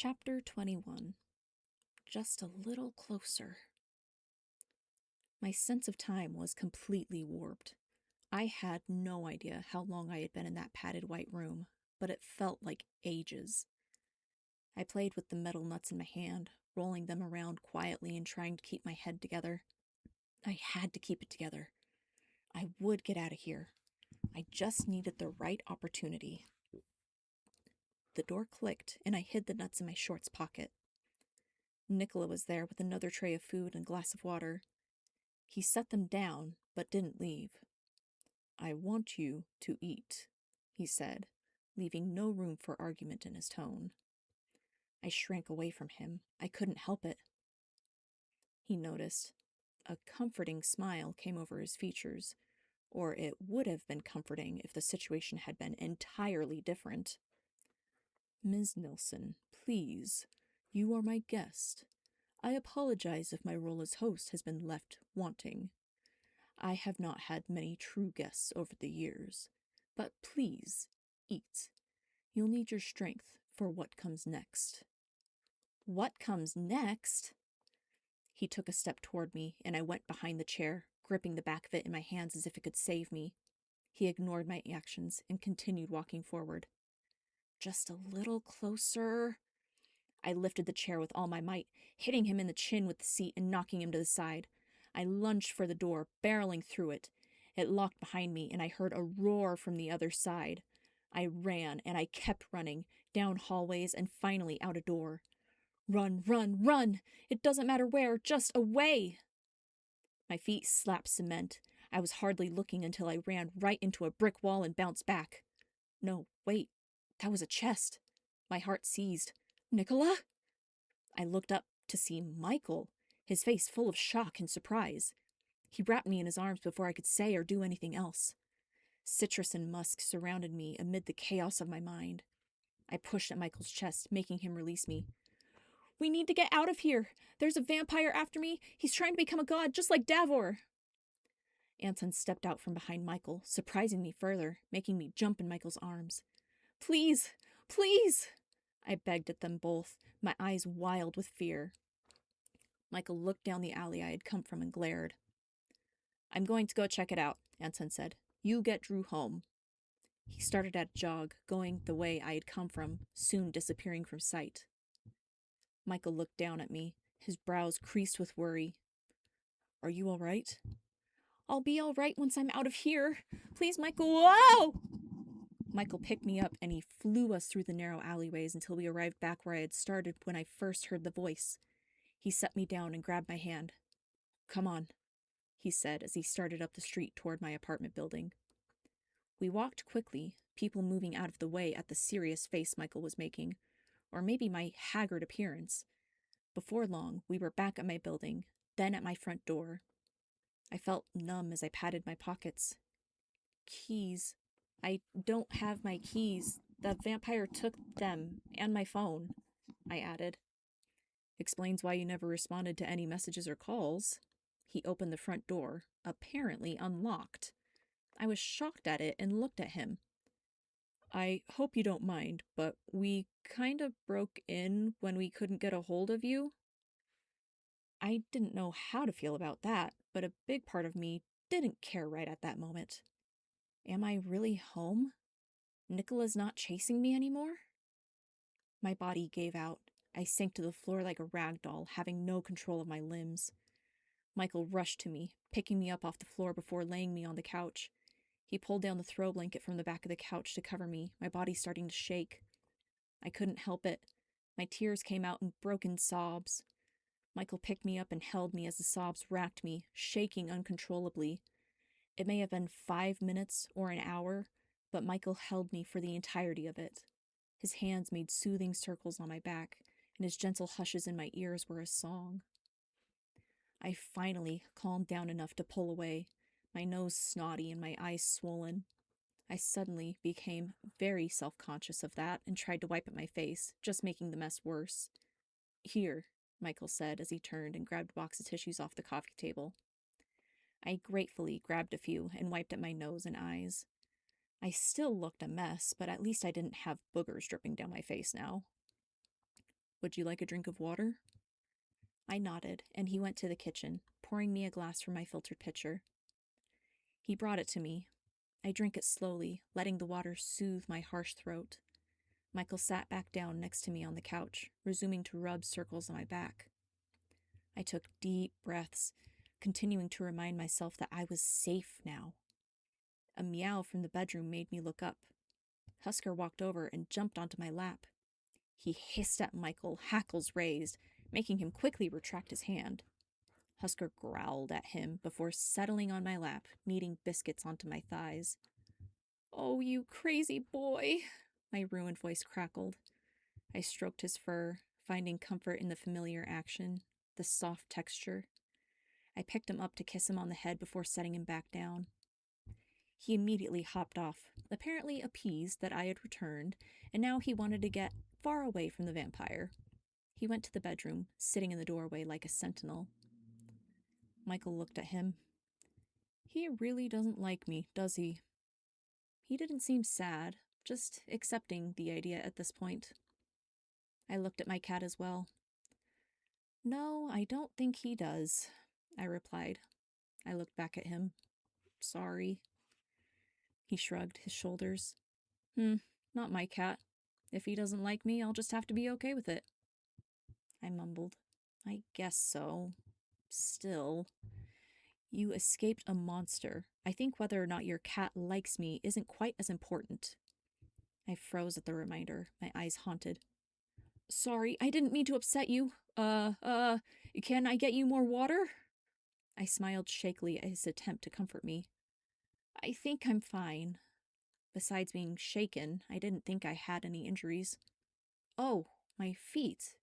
Chapter 21. Just a little closer. My sense of time was completely warped. I had no idea how long I had been in that padded white room, but it felt like ages. I played with the metal nuts in my hand, rolling them around quietly and trying to keep my head together. I had to keep it together. I would get out of here. I just needed the right opportunity. The door clicked, and I hid the nuts in my shorts pocket. Nicola was there with another tray of food and a glass of water. He set them down, but didn't leave. "I want you to eat," he said, leaving no room for argument in his tone. I shrank away from him. I couldn't help it. He noticed. A comforting smile came over his features, or it would have been comforting if the situation had been entirely different. "Ms. Nilsson, please. You are my guest. I apologize if my role as host has been left wanting. I have not had many true guests over the years. But please, eat. You'll need your strength for what comes next." "What comes next?" He took a step toward me, and I went behind the chair, gripping the back of it in my hands as if it could save me. He ignored my actions and continued walking forward. "Just a little closer." I lifted the chair with all my might, hitting him in the chin with the seat and knocking him to the side. I lunged for the door, barreling through it. It locked behind me, and I heard a roar from the other side. I ran, and I kept running, down hallways and finally out a door. Run, run, run! It doesn't matter where, just away! My feet slapped cement. I was hardly looking until I ran right into a brick wall and bounced back. No, wait. That was a chest. My heart seized. "Nicola?" I looked up to see Michael, his face full of shock and surprise. He wrapped me in his arms before I could say or do anything else. Citrus and musk surrounded me amid the chaos of my mind. I pushed at Michael's chest, making him release me. "We need to get out of here. There's a vampire after me. He's trying to become a god, just like Davor." Anton stepped out from behind Michael, surprising me further, making me jump in Michael's arms. "Please, please!" I begged at them both, my eyes wild with fear. Michael looked down the alley I had come from and glared. "I'm going to go check it out," Anton said. "You get Drew home." He started at a jog, going the way I had come from, soon disappearing from sight. Michael looked down at me, his brows creased with worry. "Are you all right?" "I'll be all right once I'm out of here. Please, Michael." Whoa! Michael picked me up, and he flew us through the narrow alleyways until we arrived back where I had started when I first heard the voice. He set me down and grabbed my hand. "Come on," he said as he started up the street toward my apartment building. We walked quickly, people moving out of the way at the serious face Michael was making, or maybe my haggard appearance. Before long, we were back at my building, then at my front door. I felt numb as I patted my pockets. "Keys. I don't have my keys. The vampire took them, and my phone," I added. "Explains why you never responded to any messages or calls." He opened the front door, apparently unlocked. I was shocked at it and looked at him. "I hope you don't mind, but we kind of broke in when we couldn't get a hold of you." I didn't know how to feel about that, but a big part of me didn't care right at that moment. Am I really home? Nicola's not chasing me anymore? My body gave out. I sank to the floor like a rag doll, having no control of my limbs. Michael rushed to me, picking me up off the floor before laying me on the couch. He pulled down the throw blanket from the back of the couch to cover me, my body starting to shake. I couldn't help it. My tears came out in broken sobs. Michael picked me up and held me as the sobs racked me, shaking uncontrollably. It may have been 5 minutes or an hour, but Michael held me for the entirety of it. His hands made soothing circles on my back, and his gentle hushes in my ears were a song. I finally calmed down enough to pull away, my nose snotty and my eyes swollen. I suddenly became very self-conscious of that and tried to wipe at my face, just making the mess worse. "Here," Michael said as he turned and grabbed a box of tissues off the coffee table. I gratefully grabbed a few and wiped at my nose and eyes. I still looked a mess, but at least I didn't have boogers dripping down my face now. Would you like a drink of water? I nodded, and he went to the kitchen, pouring me a glass from my filtered pitcher. He brought it to me. I drank it slowly, letting the water soothe my harsh throat. Michael sat back down next to me on the couch, resuming to rub circles on my back. I took deep breaths, continuing to remind myself that I was safe now. A meow from the bedroom made me look up. Husker walked over and jumped onto my lap. He hissed at Michael, hackles raised, making him quickly retract his hand. Husker growled at him before settling on my lap, kneading biscuits onto my thighs. "Oh, you crazy boy," my ruined voice crackled. I stroked his fur, finding comfort in the familiar action, the soft texture. I picked him up to kiss him on the head before setting him back down. He immediately hopped off, apparently appeased that I had returned, and now he wanted to get far away from the vampire. He went to the bedroom, sitting in the doorway like a sentinel. Michael looked at him. "He really doesn't like me, does he?" He didn't seem sad, just accepting the idea at this point. I looked at my cat as well. "No, I don't think he does," I replied. I looked back at him. "Sorry." He shrugged his shoulders. Not my cat. If he doesn't like me, I'll just have to be okay with it." I mumbled. "I guess so. Still. You escaped a monster. I think whether or not your cat likes me isn't quite as important." I froze at the reminder, my eyes haunted. "Sorry, I didn't mean to upset you. Can I get you more water?" I smiled shakily at his attempt to comfort me. "I think I'm fine." Besides being shaken, I didn't think I had any injuries. "Oh, my feet."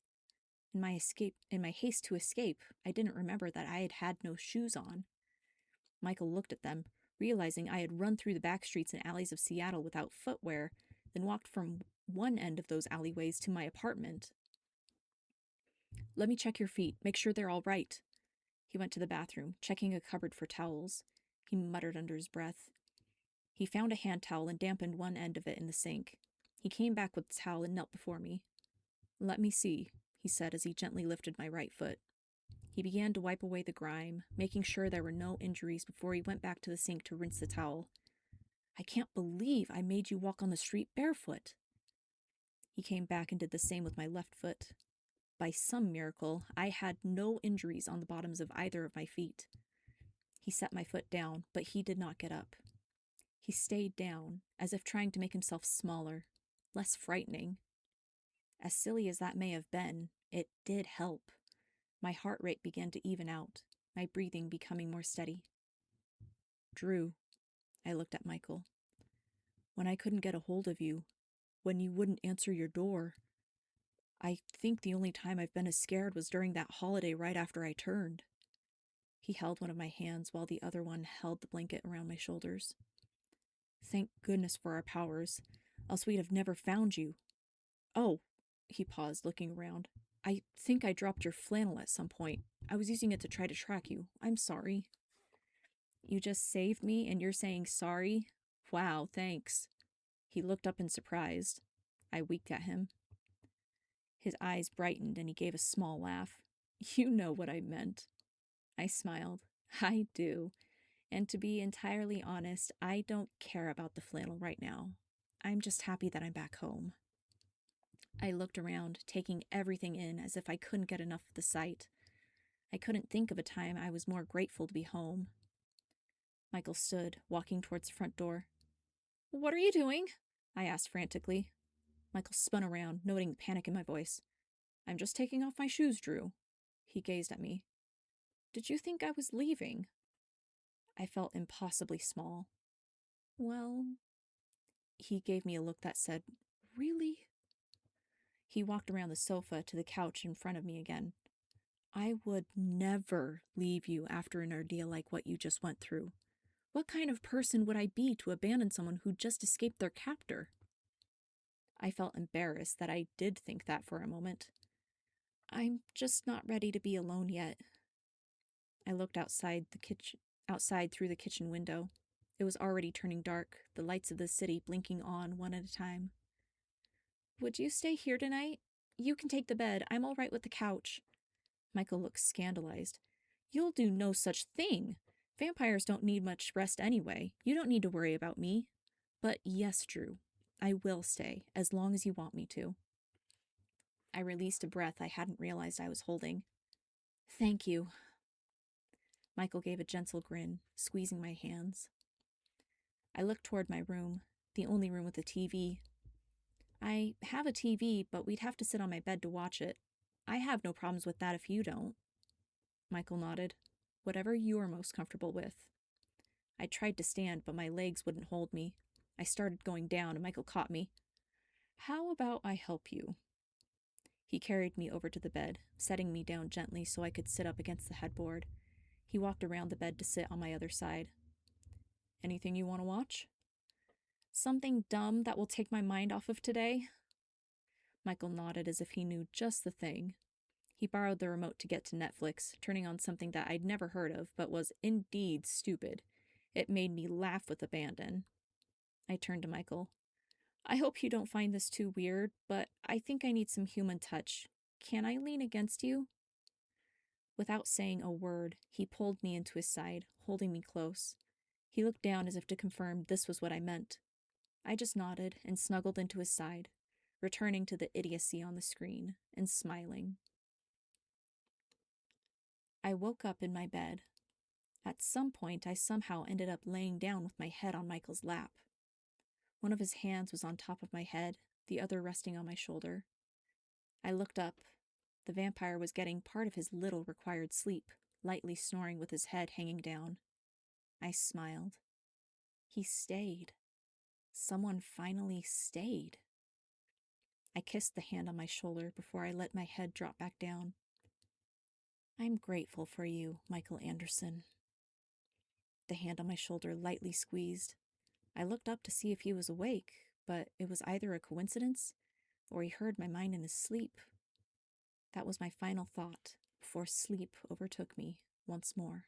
In my haste to escape, I didn't remember that I had had no shoes on. Michael looked at them, realizing I had run through the back streets and alleys of Seattle without footwear, then walked from one end of those alleyways to my apartment. "Let me check your feet, make sure they're all right." He went to the bathroom, checking a cupboard for towels. He muttered under his breath. He found a hand towel and dampened one end of it in the sink. He came back with the towel and knelt before me. "Let me see," he said as he gently lifted my right foot. He began to wipe away the grime, making sure there were no injuries before he went back to the sink to rinse the towel. "I can't believe I made you walk on the street barefoot." He came back and did the same with my left foot. By some miracle, I had no injuries on the bottoms of either of my feet. He set my foot down, but he did not get up. He stayed down, as if trying to make himself smaller, less frightening. As silly as that may have been, it did help. My heart rate began to even out, my breathing becoming more steady. "Drew," I looked at Michael. "When I couldn't get a hold of you, when you wouldn't answer your door, I think the only time I've been as scared was during that holiday right after I turned." He held one of my hands while the other one held the blanket around my shoulders. "Thank goodness for our powers, else we'd have never found you. Oh," he paused, looking around. "I think I dropped your flannel at some point. I was using it to try to track you. I'm sorry." "You just saved me and you're saying sorry? Wow, thanks." He looked up in surprise. I winked at him. His eyes brightened and he gave a small laugh. "You know what I meant." I smiled. "I do. And to be entirely honest, I don't care about the flannel right now. I'm just happy that I'm back home." I looked around, taking everything in as if I couldn't get enough of the sight. I couldn't think of a time I was more grateful to be home. Michael stood, walking towards the front door. "What are you doing?" I asked frantically. Michael spun around, noting the panic in my voice. "I'm just taking off my shoes, Drew." He gazed at me. "Did you think I was leaving?" I felt impossibly small. "Well..." He gave me a look that said, "Really?" He walked around the sofa to the couch in front of me again. "I would never leave you after an ordeal like what you just went through. What kind of person would I be to abandon someone who just escaped their captor?" I felt embarrassed that I did think that for a moment. "I'm just not ready to be alone yet." I looked outside through the kitchen window. It was already turning dark, the lights of the city blinking on one at a time. "Would you stay here tonight? You can take the bed. I'm all right with the couch. Michael looked scandalized. You'll do no such thing. Vampires don't need much rest anyway. You don't need to worry about me. But yes, Drew, I will stay as long as you want me to. I released a breath I hadn't realized I was holding. Thank you. Michael gave a gentle grin, squeezing my hands. I looked toward my room, the only room with a TV. I have a TV, but we'd have to sit on my bed to watch it. I have no problems with that if you don't. Michael nodded. Whatever you're most comfortable with. I tried to stand, but my legs wouldn't hold me. I started going down, and Michael caught me. How about I help you? He carried me over to the bed, setting me down gently so I could sit up against the headboard. He walked around the bed to sit on my other side. Anything you want to watch? Something dumb that will take my mind off of today? Michael nodded as if he knew just the thing. He borrowed the remote to get to Netflix, turning on something that I'd never heard of, but was indeed stupid. It made me laugh with abandon. I turned to Michael. I hope you don't find this too weird, but I think I need some human touch. Can I lean against you? Without saying a word, he pulled me into his side, holding me close. He looked down as if to confirm this was what I meant. I just nodded and snuggled into his side, returning to the idiocy on the screen and smiling. I woke up in my bed. At some point, I somehow ended up laying down with my head on Michael's lap. One of his hands was on top of my head, the other resting on my shoulder. I looked up. The vampire was getting part of his little required sleep, lightly snoring with his head hanging down. I smiled. He stayed. Someone finally stayed. I kissed the hand on my shoulder before I let my head drop back down. I'm grateful for you, Michael Anderson. The hand on my shoulder lightly squeezed. I looked up to see if he was awake, but it was either a coincidence or he heard my mind in his sleep. That was my final thought before sleep overtook me once more.